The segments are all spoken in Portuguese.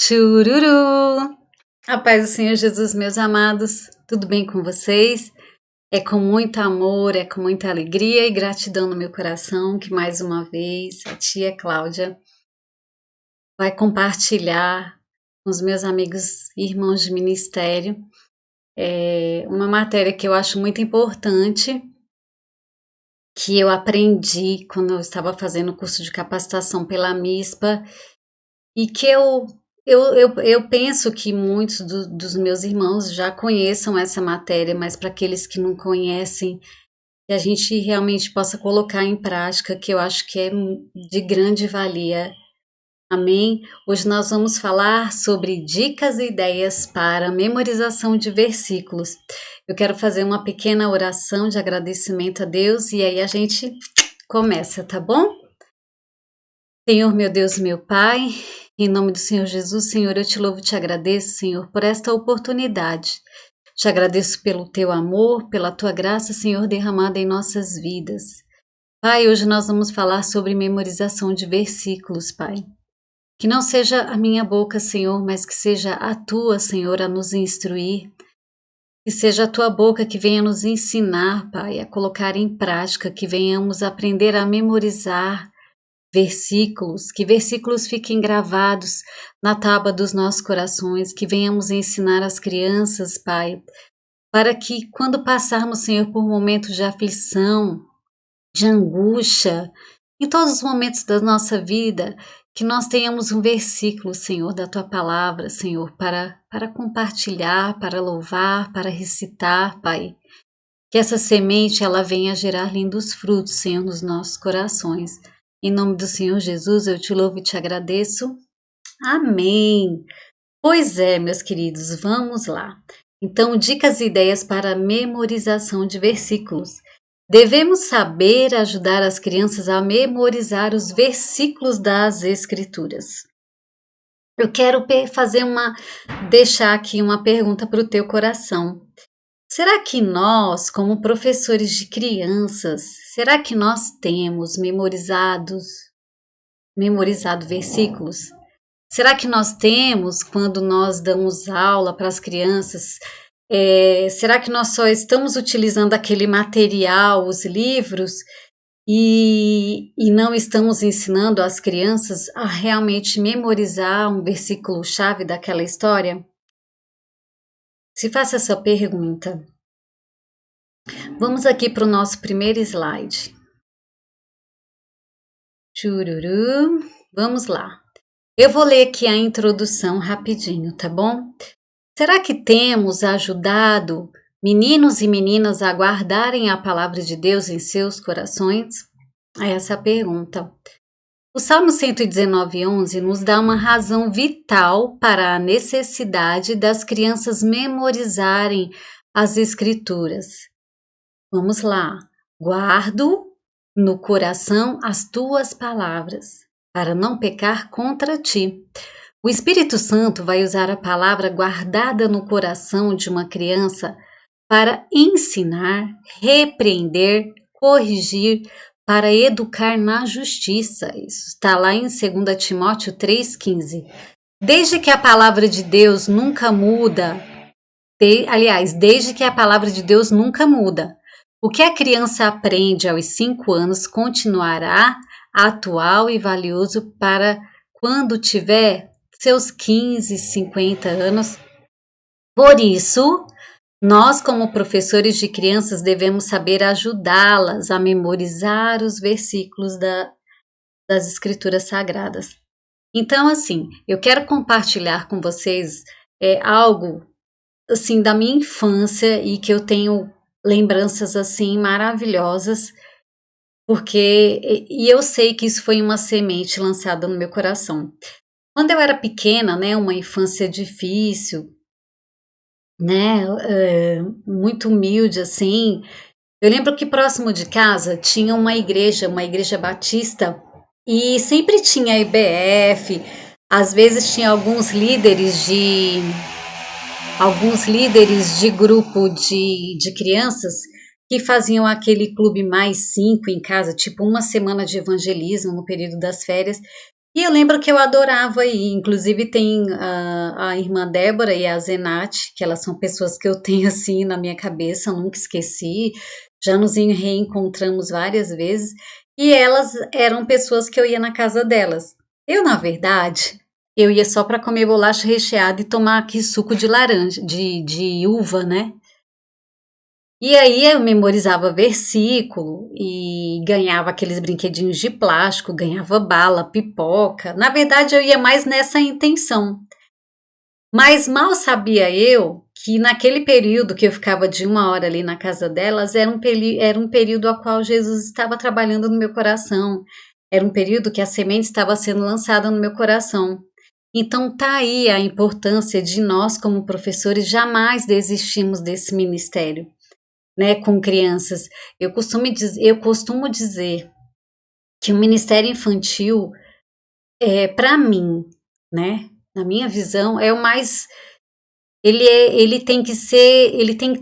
Chururu! A paz do Senhor Jesus, meus amados, tudo bem com vocês? É com muito amor, é com muita alegria e gratidão no meu coração que mais uma vez a tia Cláudia vai compartilhar com os meus amigos e irmãos de ministério uma matéria que eu acho muito importante, que eu aprendi quando eu estava fazendo o curso de capacitação pela MISPA e que eu penso que muitos dos meus irmãos já conheçam essa matéria, mas para aqueles que não conhecem, que a gente realmente possa colocar em prática, que eu acho que é de grande valia. Amém? Hoje nós vamos falar sobre dicas e ideias para memorização de versículos. Eu quero fazer uma pequena oração de agradecimento a Deus e aí a gente começa, tá bom? Senhor, meu Deus, meu Pai, em nome do Senhor Jesus, Senhor, eu te louvo e te agradeço, Senhor, por esta oportunidade. Te agradeço pelo teu amor, pela tua graça, Senhor, derramada em nossas vidas. Pai, hoje nós vamos falar sobre memorização de versículos, Pai. Que não seja a minha boca, Senhor, mas que seja a tua, Senhor, a nos instruir. Que seja a tua boca que venha nos ensinar, Pai, a colocar em prática, que venhamos aprender a memorizar versículos, que versículos fiquem gravados na tábua dos nossos corações, que venhamos ensinar as crianças, Pai, para que quando passarmos, Senhor, por momentos de aflição, de angústia, em todos os momentos da nossa vida, que nós tenhamos um versículo, Senhor, da Tua Palavra, Senhor, para compartilhar, para louvar, para recitar, Pai. Que essa semente, ela venha gerar lindos frutos, Senhor, nos nossos corações. Em nome do Senhor Jesus, eu te louvo e te agradeço. Amém! Pois é, meus queridos, vamos lá. Então, dicas e ideias para memorização de versículos. Devemos saber ajudar as crianças a memorizar os versículos das Escrituras. Eu quero deixar aqui uma pergunta para o teu coração. Será que nós, como professores de crianças, será que nós temos memorizado versículos? Será que nós temos quando nós damos aula para as crianças? Será que nós só estamos utilizando aquele material, os livros, e não estamos ensinando as crianças a realmente memorizar um versículo-chave daquela história? Se faça essa pergunta. Vamos aqui para o nosso primeiro slide. Chururu. Vamos lá. Eu vou ler aqui a introdução rapidinho, tá bom? Será que temos ajudado meninos e meninas a guardarem a palavra de Deus em seus corações? É essa a pergunta. O Salmo 119:11 nos dá uma razão vital para a necessidade das crianças memorizarem as Escrituras. Vamos lá. Guardo no coração as tuas palavras, para não pecar contra ti. O Espírito Santo vai usar a palavra guardada no coração de uma criança para ensinar, repreender, corrigir, para educar na justiça. Isso está lá em 2 Timóteo 3,15. Desde que a palavra de Deus nunca muda, desde que a palavra de Deus nunca muda, o que a criança aprende aos 5 anos continuará atual e valioso para quando tiver seus 15, 50 anos. Por isso, nós, como professores de crianças, devemos saber ajudá-las a memorizar os versículos das Escrituras Sagradas. Então, assim, eu quero compartilhar com vocês algo assim da minha infância e que eu tenho lembranças assim maravilhosas, e eu sei que isso foi uma semente lançada no meu coração. Quando eu era pequena, né, uma infância difícil, né, muito humilde assim, eu lembro que próximo de casa tinha uma igreja batista, e sempre tinha IBF, às vezes tinha alguns líderes de grupo de crianças que faziam aquele clube mais 5 em casa, tipo uma semana de evangelismo no período das férias, E eu lembro que eu adorava ir, inclusive tem a irmã Débora e a Zenate, que elas são pessoas que eu tenho assim na minha cabeça, nunca esqueci, já nos reencontramos várias vezes, e elas eram pessoas que eu ia na casa delas. Eu, na verdade, eu ia só para comer bolacha recheada e tomar aqui suco de laranja, de uva, né? E aí eu memorizava versículo e ganhava aqueles brinquedinhos de plástico, ganhava bala, pipoca. Na verdade, eu ia mais nessa intenção. Mas mal sabia eu que naquele período que eu ficava de 1 hora ali na casa delas, era um período a qual Jesus estava trabalhando no meu coração. Era um período que a semente estava sendo lançada no meu coração. Então tá aí a importância de nós, como professores, jamais desistirmos desse ministério, né, com crianças. Eu costumo dizer que o Ministério Infantil, para mim, né, na minha visão, é o mais. Ele tem que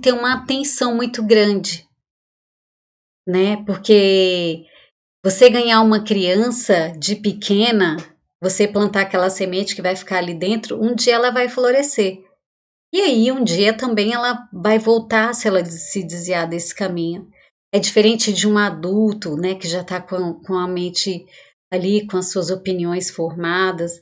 ter uma atenção muito grande, né, porque você ganhar uma criança de pequena, você plantar aquela semente que vai ficar ali dentro, um dia ela vai florescer. E aí, um dia também ela vai voltar se ela se desviar desse caminho. É diferente de um adulto, né, que já está com a mente ali, com as suas opiniões formadas.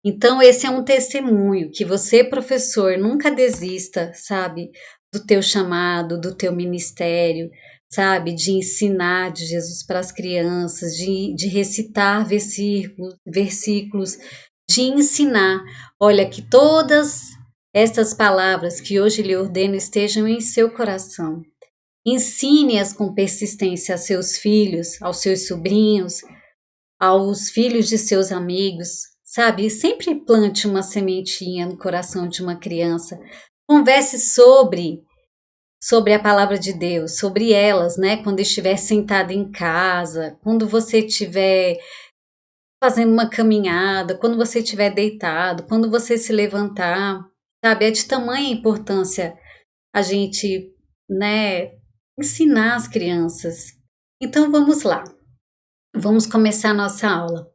Então, esse é um testemunho que você, professor, nunca desista, sabe, do teu chamado, do teu ministério, sabe, de ensinar de Jesus para as crianças, de recitar versículos, de ensinar. Olha, que todas estas palavras que hoje lhe ordeno estejam em seu coração. Ensine-as com persistência a seus filhos, aos seus sobrinhos, aos filhos de seus amigos, sabe? Sempre plante uma sementinha no coração de uma criança. Converse sobre a palavra de Deus, sobre elas, né? Quando estiver sentada em casa, quando você estiver fazendo uma caminhada, quando você estiver deitado, quando você se levantar, sabe? É de tamanha importância a gente, né, ensinar as crianças. Então vamos lá. Vamos começar a nossa aula.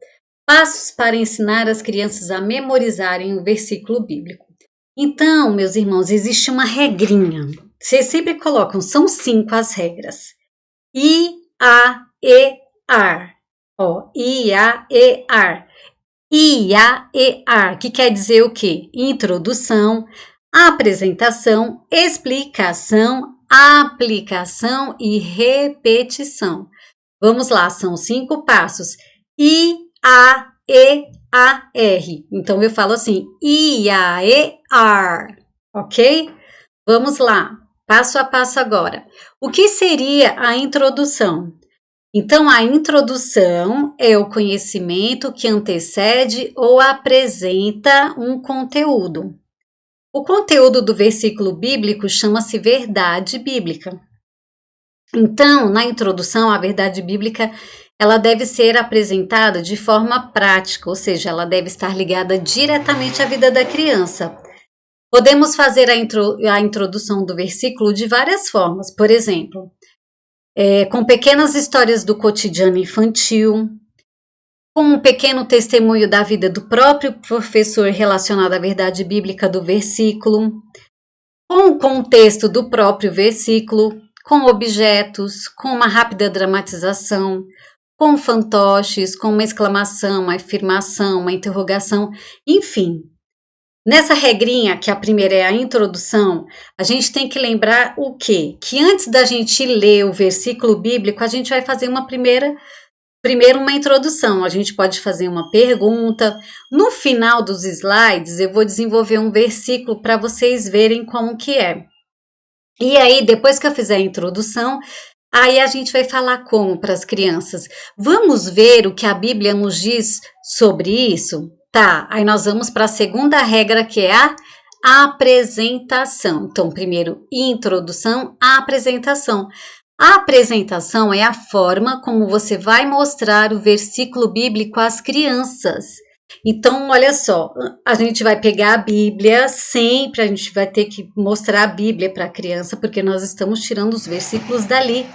Passos para ensinar as crianças a memorizarem o versículo bíblico. Então, meus irmãos, existe uma regrinha. Vocês sempre colocam, são 5 as regras. I, A, E, AR. Ó, I, A, E, AR. I, A, E, AR, que quer dizer o quê? Introdução, apresentação, explicação, aplicação e repetição. Vamos lá, são 5 passos. I, A, E, A, R. Então, eu falo assim, I, A, E, R. Ok? Vamos lá, passo a passo agora. O que seria a introdução? Então, a introdução é o conhecimento que antecede ou apresenta um conteúdo. O conteúdo do versículo bíblico chama-se verdade bíblica. Então, na introdução, a verdade bíblica, ela deve ser apresentada de forma prática, ou seja, ela deve estar ligada diretamente à vida da criança. Podemos fazer a introdução do versículo de várias formas, por exemplo, com pequenas histórias do cotidiano infantil, com um pequeno testemunho da vida do próprio professor relacionado à verdade bíblica do versículo, com o contexto do próprio versículo, com objetos, com uma rápida dramatização, com fantoches, com uma exclamação, uma afirmação, uma interrogação, enfim. Nessa regrinha, que a primeira é a introdução, a gente tem que lembrar o quê? Que antes da gente ler o versículo bíblico, a gente vai fazer primeiro uma introdução. A gente pode fazer uma pergunta. No final dos slides, eu vou desenvolver um versículo para vocês verem como que é. E aí, depois que eu fizer a introdução, aí a gente vai falar como para as crianças. Vamos ver o que a Bíblia nos diz sobre isso? Tá, aí nós vamos para a segunda regra, que é a apresentação. Então, primeiro, introdução, apresentação. A apresentação é a forma como você vai mostrar o versículo bíblico às crianças. Então, olha só, a gente vai pegar a Bíblia, sempre a gente vai ter que mostrar a Bíblia para a criança, porque nós estamos tirando os versículos dali.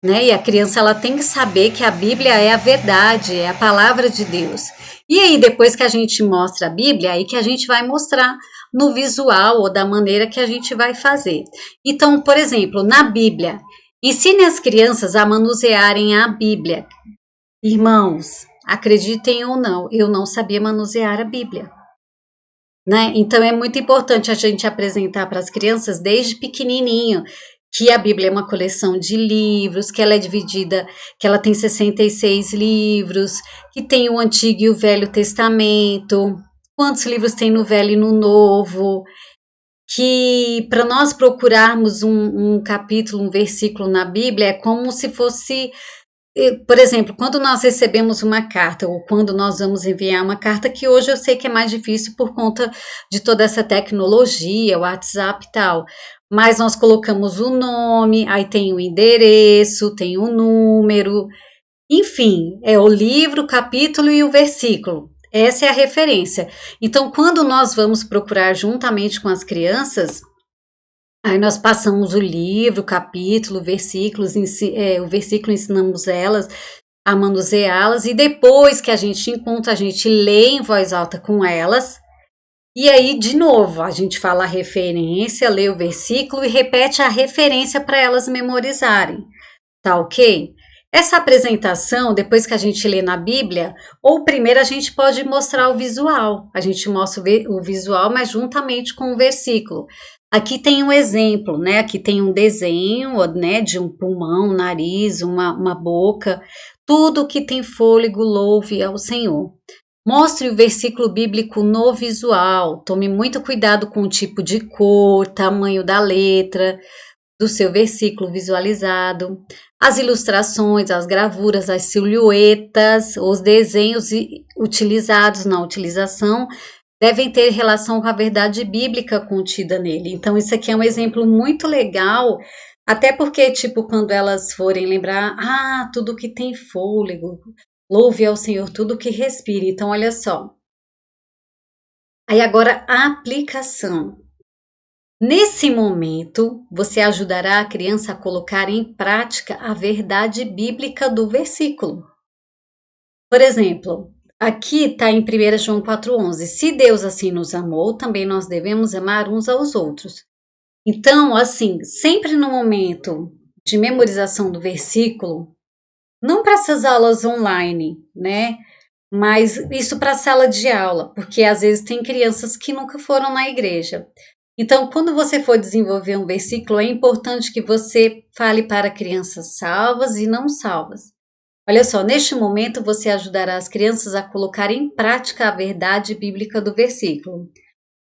né? E a criança ela tem que saber que a Bíblia é a verdade, é a palavra de Deus. E aí, depois que a gente mostra a Bíblia, aí que a gente vai mostrar no visual ou da maneira que a gente vai fazer. Então, por exemplo, na Bíblia, ensine as crianças a manusearem a Bíblia. Irmãos, acreditem ou não, eu não sabia manusear a Bíblia. Né? Então é muito importante a gente apresentar para as crianças desde pequenininho que a Bíblia é uma coleção de livros, que ela é dividida, que ela tem 66 livros, que tem o Antigo e o Velho Testamento, quantos livros tem no Velho e no Novo, que para nós procurarmos um capítulo, um versículo na Bíblia, é como se fosse, por exemplo, quando nós recebemos uma carta ou quando nós vamos enviar uma carta, que hoje eu sei que é mais difícil por conta de toda essa tecnologia, WhatsApp e tal, mas nós colocamos o nome, aí tem o endereço, tem o número, enfim, é o livro, o capítulo e o versículo. Essa é a referência. Então, quando nós vamos procurar juntamente com as crianças, aí nós passamos o livro, o capítulo, versículos, o versículo ensinamos elas a manuseá-las, e depois que a gente encontra, a gente lê em voz alta com elas, e aí, de novo, a gente fala a referência, lê o versículo e repete a referência para elas memorizarem, tá ok? Essa apresentação, depois que a gente lê na Bíblia, ou primeiro a gente pode mostrar o visual, a gente mostra o visual, mas juntamente com o versículo. Aqui tem um exemplo, né? Aqui tem um desenho, né, de um pulmão, um nariz, uma boca, tudo que tem fôlego louve ao Senhor. Mostre o versículo bíblico no visual, tome muito cuidado com o tipo de cor, tamanho da letra, do seu versículo visualizado, as ilustrações, as gravuras, as silhuetas, os desenhos utilizados na utilização devem ter relação com a verdade bíblica contida nele. Então, isso aqui é um exemplo muito legal, até porque, tipo, quando elas forem lembrar, tudo que tem fôlego, louve ao Senhor tudo que respira. Então, olha só. Aí agora, a aplicação. Nesse momento, você ajudará a criança a colocar em prática a verdade bíblica do versículo. Por exemplo, aqui está em 1 João 4,11. Se Deus assim nos amou, também nós devemos amar uns aos outros. Então, assim, sempre no momento de memorização do versículo, não para essas aulas online, né? Mas isso para a sala de aula, porque às vezes tem crianças que nunca foram na igreja. Então, quando você for desenvolver um versículo, é importante que você fale para crianças salvas e não salvas. Olha só, neste momento você ajudará as crianças a colocar em prática a verdade bíblica do versículo.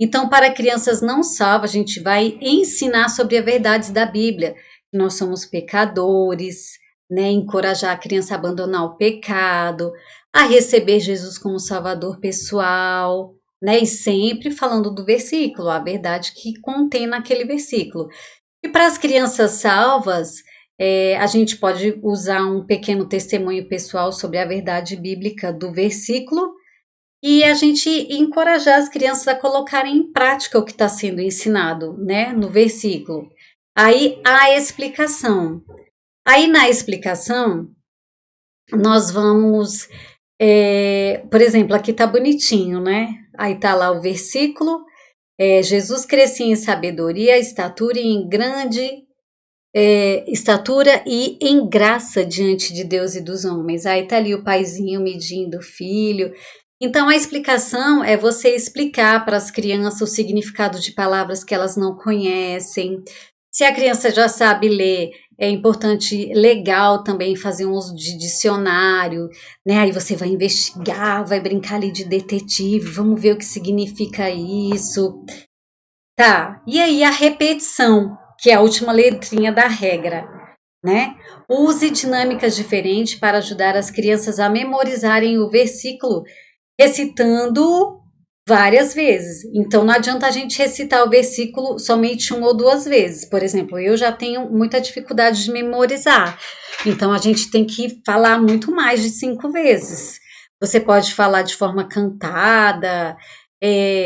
Então, para crianças não salvas, a gente vai ensinar sobre as verdades da Bíblia, que nós somos pecadores, né? Encorajar a criança a abandonar o pecado, a receber Jesus como Salvador pessoal, né? E sempre falando do versículo, a verdade que contém naquele versículo. E para as crianças salvas, a gente pode usar um pequeno testemunho pessoal sobre a verdade bíblica do versículo e a gente encorajar as crianças a colocarem em prática o que está sendo ensinado, né, no versículo. Aí a explicação. Aí na explicação, nós vamos, por exemplo, aqui tá bonitinho, né? Aí tá lá o versículo, Jesus crescia em sabedoria, estatura e em grande estatura e em graça diante de Deus e dos homens. Aí tá ali o paizinho medindo o filho. Então a explicação é você explicar para as crianças o significado de palavras que elas não conhecem. Se a criança já sabe ler, é importante, legal também fazer um uso de dicionário, né? Aí você vai investigar, vai brincar ali de detetive, vamos ver o que significa isso. Tá, e aí a repetição, que é a última letrinha da regra, né? Use dinâmicas diferentes para ajudar as crianças a memorizarem o versículo, recitando várias vezes. Então, não adianta a gente recitar o versículo somente uma ou duas vezes. Por exemplo, eu já tenho muita dificuldade de memorizar. Então, a gente tem que falar muito mais de 5 vezes. Você pode falar de forma cantada,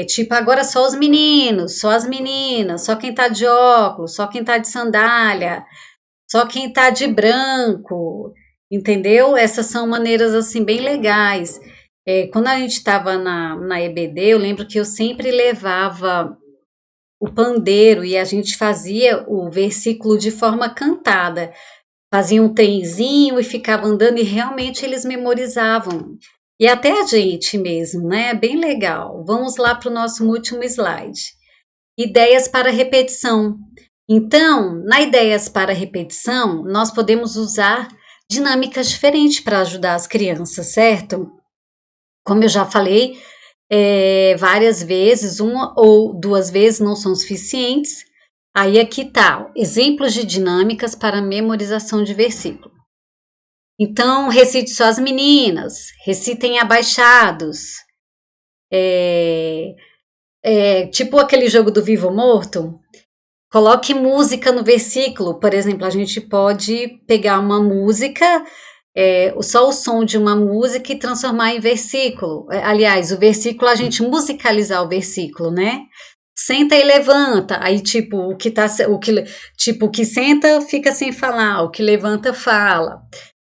tipo, agora só os meninos, só as meninas, só quem tá de óculos, só quem tá de sandália, só quem tá de branco, entendeu? Essas são maneiras, assim, bem legais. Quando a gente estava na EBD, eu lembro que eu sempre levava o pandeiro e a gente fazia o versículo de forma cantada. Fazia um trenzinho e ficava andando e realmente eles memorizavam. E até a gente mesmo, né? Bem legal. Vamos lá para o nosso último slide. Ideias para repetição. Então, na ideias para repetição, nós podemos usar dinâmicas diferentes para ajudar as crianças, certo? Como eu já falei, várias vezes, uma ou duas vezes não são suficientes. Aí aqui tá, exemplos de dinâmicas para memorização de versículo. Então, recite só as meninas, recitem abaixados. Tipo aquele jogo do vivo ou morto. Coloque música no versículo. Por exemplo, a gente pode pegar uma música, só o som de uma música e transformar em versículo. Aliás, o versículo, a gente musicalizar o versículo, né? Senta e levanta. Aí, tipo, o que senta fica sem falar, o que levanta fala.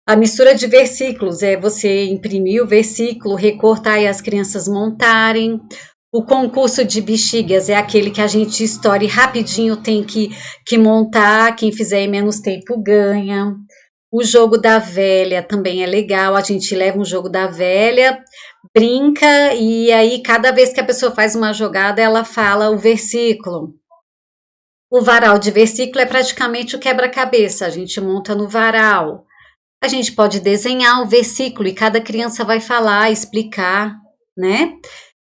A mistura de versículos é você imprimir o versículo, recortar e as crianças montarem. O concurso de bexigas é aquele que a gente estoura e rapidinho tem que montar, quem fizer em menos tempo ganha. O jogo da velha também é legal, a gente leva um jogo da velha, brinca e aí cada vez que a pessoa faz uma jogada, ela fala o versículo. O varal de versículo é praticamente o quebra-cabeça, a gente monta no varal. A gente pode desenhar o versículo e cada criança vai falar, explicar, né?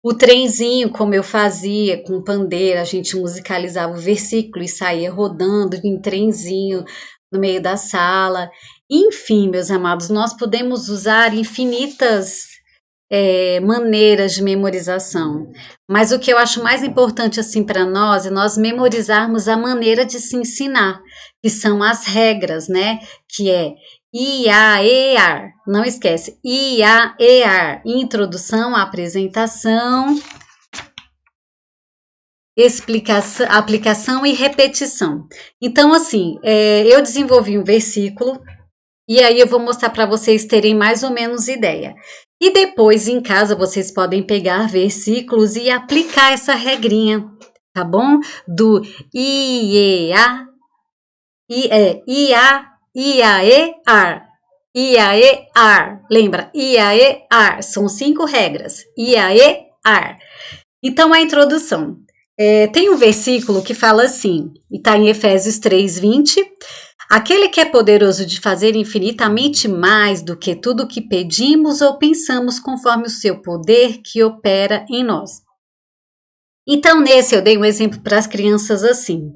O trenzinho, como eu fazia com pandeira, a gente musicalizava o versículo e saía rodando em trenzinho no meio da sala. Enfim, meus amados, nós podemos usar infinitas maneiras de memorização. Mas o que eu acho mais importante assim para nós é nós memorizarmos a maneira de se ensinar, que são as regras, né? Que é IAEAR, não esquece, IAEAR, introdução, apresentação, explicação, aplicação e repetição. Então, assim, eu desenvolvi um versículo e aí eu vou mostrar para vocês terem mais ou menos ideia. E depois, em casa, vocês podem pegar versículos e aplicar essa regrinha, tá bom? Do IEA, IAEAR. IAEAR. Lembra? IAEAR. São 5 regras. IAEAR. Então, a introdução. Tem um versículo que fala assim, e está em Efésios 3:20. Aquele que é poderoso de fazer infinitamente mais do que tudo o que pedimos ou pensamos, conforme o seu poder que opera em nós. Então, nesse eu dei um exemplo para as crianças assim.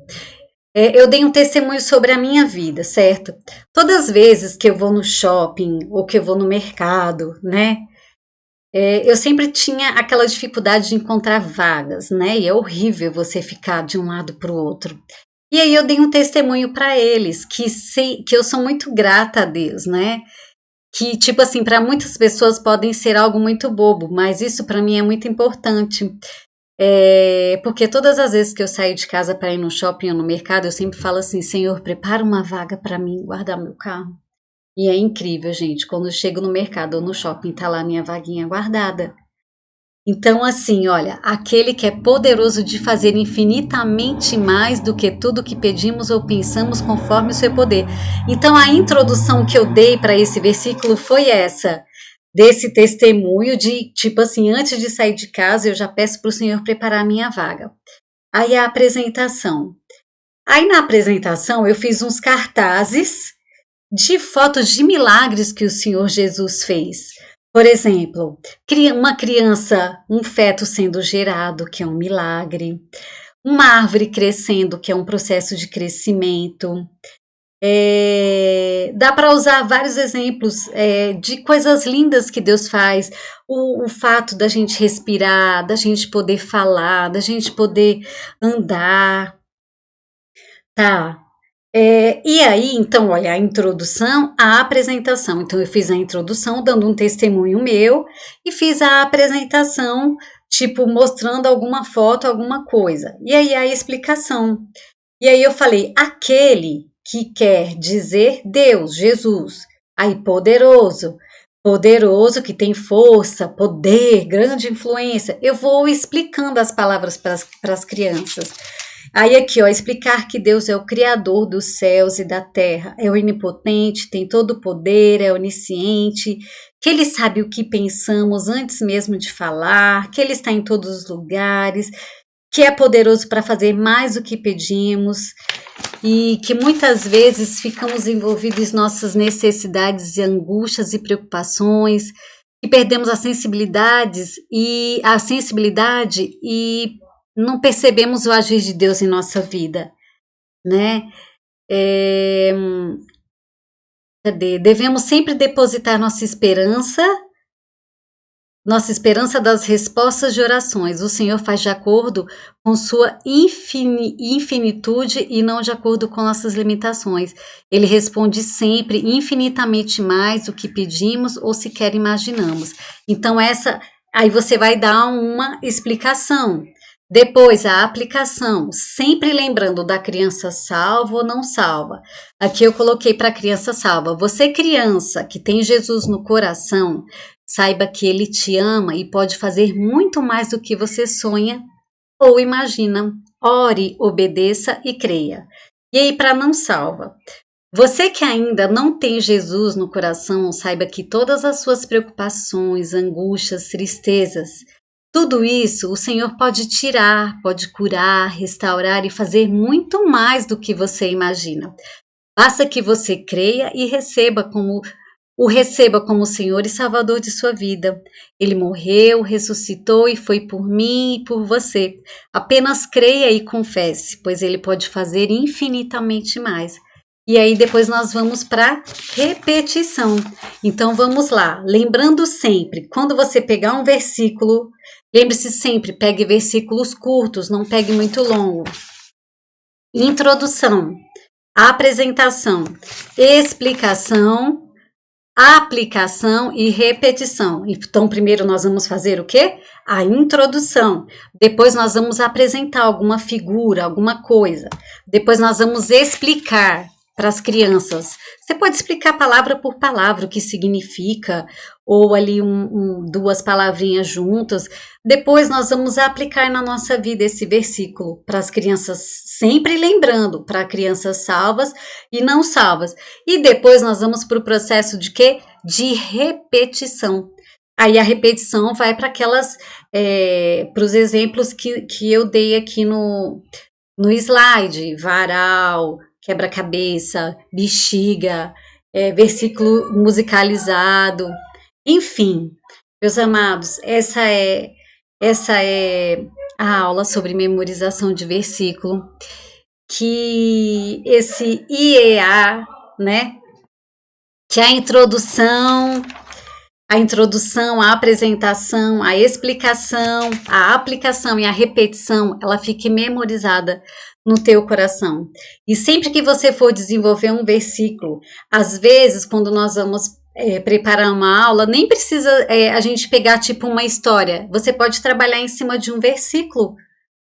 Eu dei um testemunho sobre a minha vida, certo? Todas as vezes que eu vou no shopping ou que eu vou no mercado, né? Eu sempre tinha aquela dificuldade de encontrar vagas, né? E é horrível você ficar de um lado para o outro. E aí eu dei um testemunho para eles que eu sou muito grata a Deus, né? Que tipo assim, para muitas pessoas podem ser algo muito bobo, mas isso para mim é muito importante. Porque todas as vezes que eu saio de casa para ir no shopping ou no mercado, eu sempre falo assim, Senhor, prepara uma vaga para mim guardar meu carro. E é incrível, gente, quando eu chego no mercado ou no shopping, tá lá minha vaguinha guardada. Então, assim, olha, aquele que é poderoso de fazer infinitamente mais do que tudo que pedimos ou pensamos conforme o seu poder. Então, a introdução que eu dei para esse versículo foi essa, desse testemunho de, tipo assim, antes de sair de casa, eu já peço para o Senhor preparar a minha vaga. Aí a apresentação. Aí na apresentação eu fiz uns cartazes de fotos de milagres que o Senhor Jesus fez. Por exemplo, uma criança, um feto sendo gerado, que é um milagre. Uma árvore crescendo, que é um processo de crescimento. Dá para usar vários exemplos de coisas lindas que Deus faz. O fato da gente respirar, da gente poder falar, da gente poder andar. Tá? E aí, então, olha, a introdução, a apresentação. Então, eu fiz a introdução dando um testemunho meu e fiz a apresentação, tipo, mostrando alguma foto, alguma coisa. E aí, a explicação. E aí, eu falei, aquele que quer dizer Deus, Jesus. Aí, poderoso. Poderoso, que tem força, poder, grande influência. Eu vou explicando as palavras para as crianças. Aí aqui, ó, explicar que Deus é o Criador dos céus e da terra, é onipotente, tem todo o poder, é onisciente, que Ele sabe o que pensamos antes mesmo de falar, que Ele está em todos os lugares, que é poderoso para fazer mais do que pedimos, e que muitas vezes ficamos envolvidos em nossas necessidades e angústias e preocupações, que perdemos a sensibilidade e não percebemos o agir de Deus em nossa vida, né? Devemos sempre depositar nossa esperança das respostas de orações. O Senhor faz de acordo com sua infinitude e não de acordo com nossas limitações. Ele responde sempre infinitamente mais do que pedimos ou sequer imaginamos. Então aí você vai dar uma explicação. Depois, a aplicação, sempre lembrando da criança salva ou não salva. Aqui eu coloquei para criança salva. Você, criança que tem Jesus no coração, saiba que Ele te ama e pode fazer muito mais do que você sonha ou imagina. Ore, obedeça e creia. E aí, para não salva. Você que ainda não tem Jesus no coração, saiba que todas as suas preocupações, angústias, tristezas, tudo isso o Senhor pode tirar, pode curar, restaurar e fazer muito mais do que você imagina. Basta que você creia e receba como Senhor e Salvador de sua vida. Ele morreu, ressuscitou e foi por mim e por você. Apenas creia e confesse, pois Ele pode fazer infinitamente mais. E aí depois nós vamos para repetição. Então vamos lá, lembrando sempre, quando você pegar um versículo, lembre-se sempre, pegue versículos curtos, não pegue muito longo. Introdução, apresentação, explicação, aplicação e repetição. Então primeiro nós vamos fazer o quê? A introdução. Depois nós vamos apresentar alguma figura, alguma coisa. Depois nós vamos explicar para as crianças. Você pode explicar palavra por palavra o que significa, ou ali duas palavrinhas juntas. Depois nós vamos aplicar na nossa vida esse versículo para as crianças, sempre lembrando, para crianças salvas e não salvas. E depois nós vamos para o processo de quê? De repetição. Aí a repetição vai para para os exemplos que eu dei aqui no slide, varal, quebra-cabeça, bexiga, versículo musicalizado, enfim, meus amados, essa é a aula sobre memorização de versículo, que esse IEA, né, que a introdução, a apresentação, a explicação, a aplicação e a repetição, ela fique memorizada no teu coração. E sempre que você for desenvolver um versículo, às vezes, quando nós vamos preparar uma aula, nem precisa a gente pegar tipo uma história. Você pode trabalhar em cima de um versículo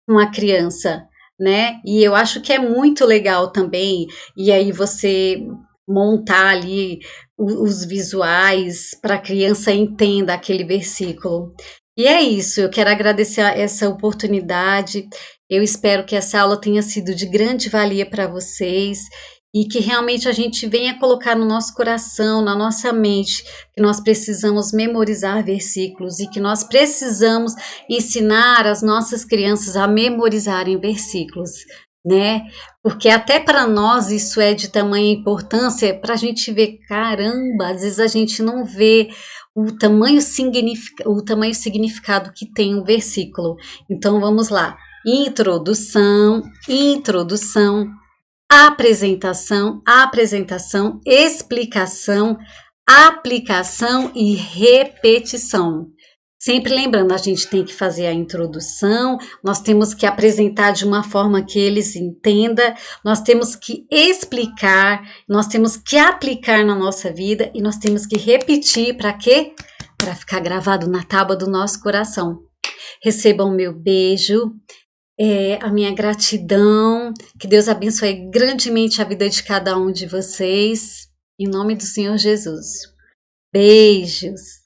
com a criança, né? E eu acho que é muito legal também. E aí você montar ali os visuais para a criança entenda aquele versículo. E é isso, eu quero agradecer essa oportunidade, eu espero que essa aula tenha sido de grande valia para vocês e que realmente a gente venha colocar no nosso coração, na nossa mente, que nós precisamos memorizar versículos e que nós precisamos ensinar as nossas crianças a memorizarem versículos, né? Porque até para nós isso é de tamanha importância para a gente ver, caramba, às vezes a gente não vê o tamanho significado que tem um versículo. Então vamos lá, introdução, apresentação, explicação, aplicação e repetição. Sempre lembrando, a gente tem que fazer a introdução, nós temos que apresentar de uma forma que eles entendam, nós temos que explicar, nós temos que aplicar na nossa vida e nós temos que repetir para quê? Para ficar gravado na tábua do nosso coração. Recebam meu beijo, a minha gratidão, que Deus abençoe grandemente a vida de cada um de vocês, em nome do Senhor Jesus. Beijos!